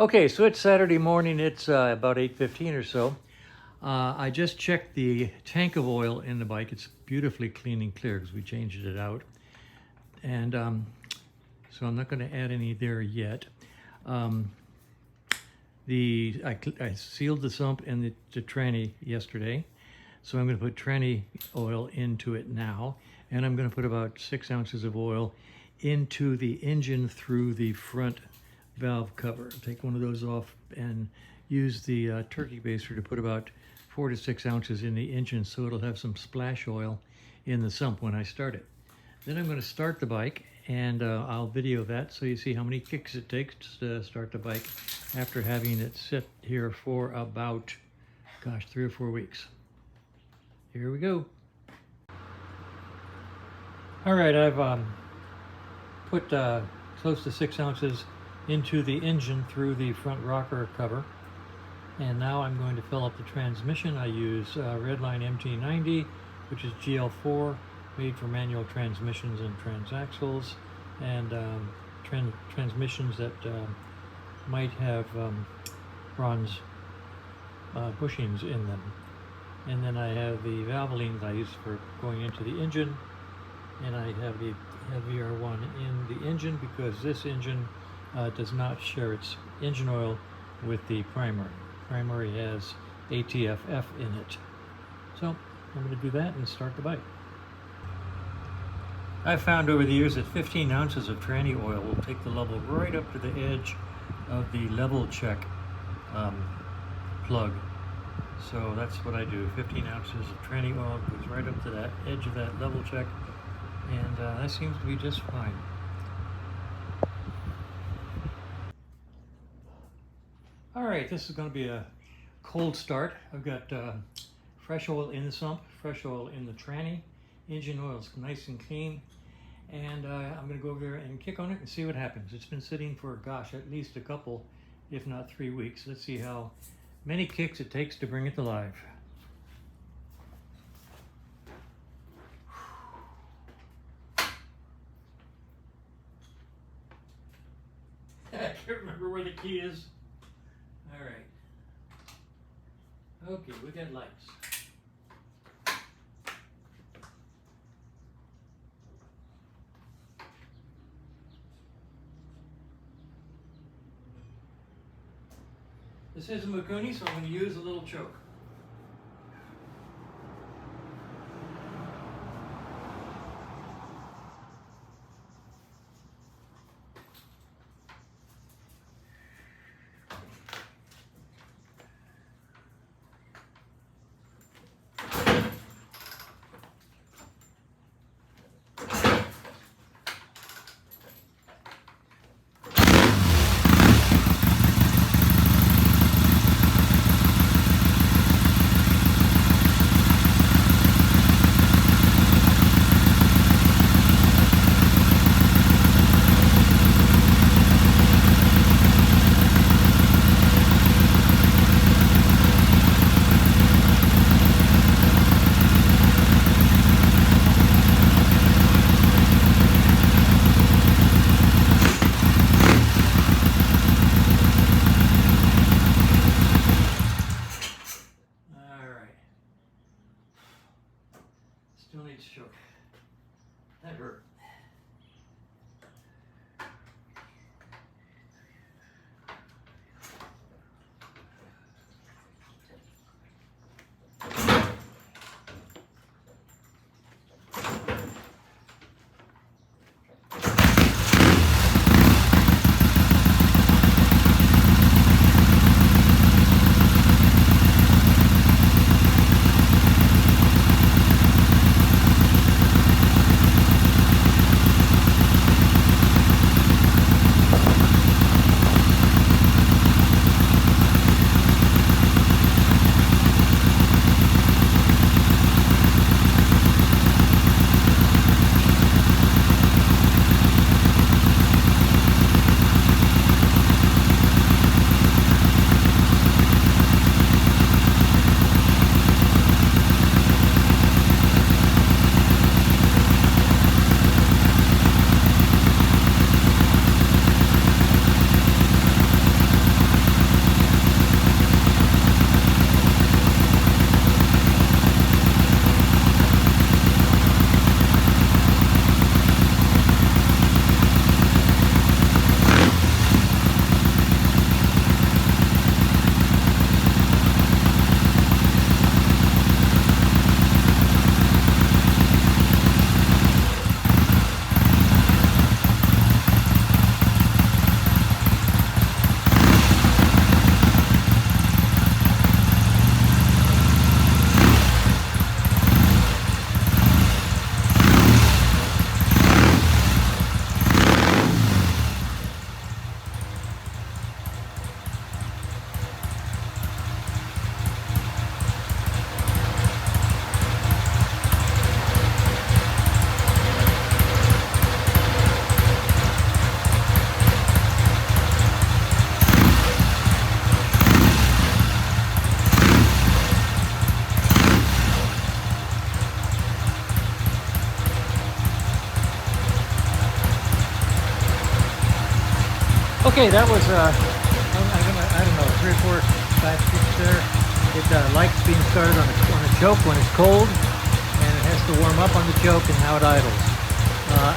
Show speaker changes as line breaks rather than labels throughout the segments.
Okay, so it's Saturday morning. It's about 8:15 or so. I just checked the tank of oil in the bike. It's beautifully clean and clear because we changed it out. And so I'm not going to add any there yet. I sealed the sump and the tranny yesterday. So I'm going to put tranny oil into it now. And I'm going to put about 6 ounces of oil into the engine through the front valve cover. Take one of those off and use the turkey baster to put about 4 to 6 ounces in the engine so it'll have some splash oil in the sump when I start it. Then I'm going to start the bike, and I'll video that so you see how many kicks it takes to start the bike after having it sit here for about, 3 or 4 weeks. Here we go. All right, I've put close to 6 ounces into the engine through the front rocker cover, and now I'm going to fill up the transmission. I use Redline MT90, which is GL4, made for manual transmissions and transaxles, and transmissions that might have bronze bushings in them. And then I have the Valvoline that I use for going into the engine, and I have the heavier one in the engine because this engine does not share its engine oil with the primary. Primary has ATFF in it. So I'm going to do that and start the bike. I've found over the years that 15 ounces of tranny oil will take the level right up to the edge of the level check plug. So that's what I do. 15 ounces of tranny oil goes right up to that edge of that level check, and that seems to be just fine. All right, this is going to be a cold start. I've got fresh oil in the sump, fresh oil in the tranny. Engine oil is nice and clean, and I'm going to go over there and kick on it and see what happens. It's been sitting for, at least a couple, if not 3 weeks. Let's see how many kicks it takes to bring it to life. I can't remember where the key is. All right. Okay, we got lights. This is a Mikuni, so I'm going to use a little choke. Okay, that was, I don't know, 3 or 4 5 kicks there. It likes being started on a choke when it's cold, and it has to warm up on the choke, and now it idles.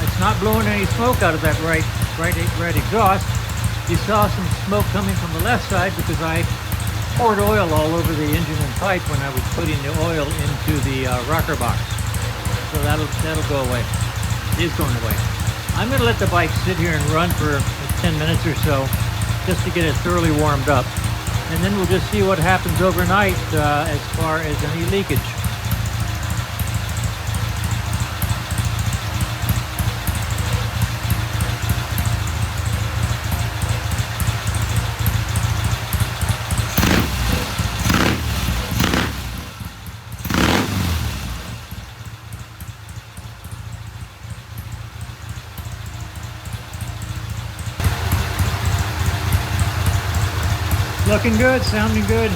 It's not blowing any smoke out of that right exhaust. You saw some smoke coming from the left side because I poured oil all over the engine and pipe when I was putting the oil into the rocker box. So that'll go away. It is going away. I'm going to let the bike sit here and run for 10 minutes or so just to get it thoroughly warmed up. And then we'll just see what happens overnight as far as any leakage. Looking good, sounding good.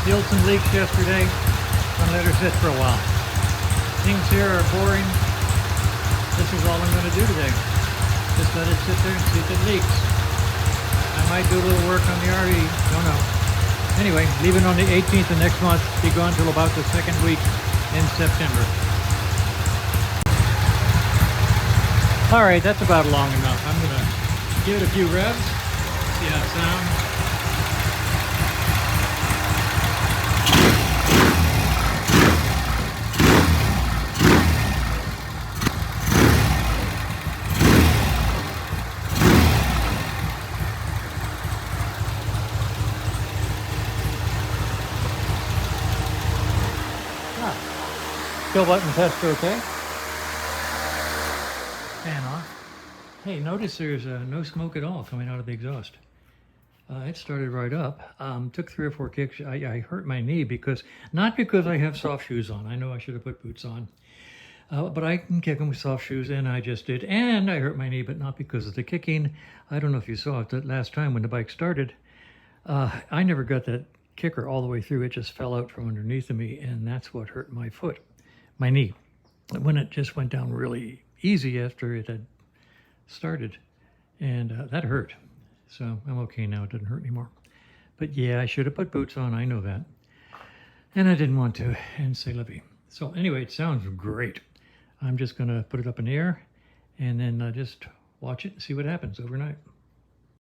Sealed some leaks yesterday. Gonna let her sit for a while. Things here are boring. This is all I'm gonna do today. Just let it sit there and see if it leaks. I might do a little work on the RE, don't know. Anyway, leaving on the 18th of next month, be gone till about the 2nd week in September. All right, that's about long enough. I'm gonna give it a few revs, see how it sounds. Kill button test okay. Fan off. Hey, notice there's no smoke at all coming out of the exhaust. It started right up. Took 3 or 4 kicks. I hurt my knee not because I have soft shoes on. I know I should have put boots on. But I can kick them with soft shoes, and I just did. And I hurt my knee, but not because of the kicking. I don't know if you saw it that last time when the bike started. I never got that kicker all the way through. It just fell out from underneath of me, and that's what hurt my foot. My knee, when it just went down really easy after it had started, and that hurt. So I'm okay now, it doesn't hurt anymore. But yeah, I should have put boots on, I know that. And I didn't want to, and c'est la vie. So anyway, it sounds great. I'm just gonna put it up in the air and then just watch it and see what happens overnight.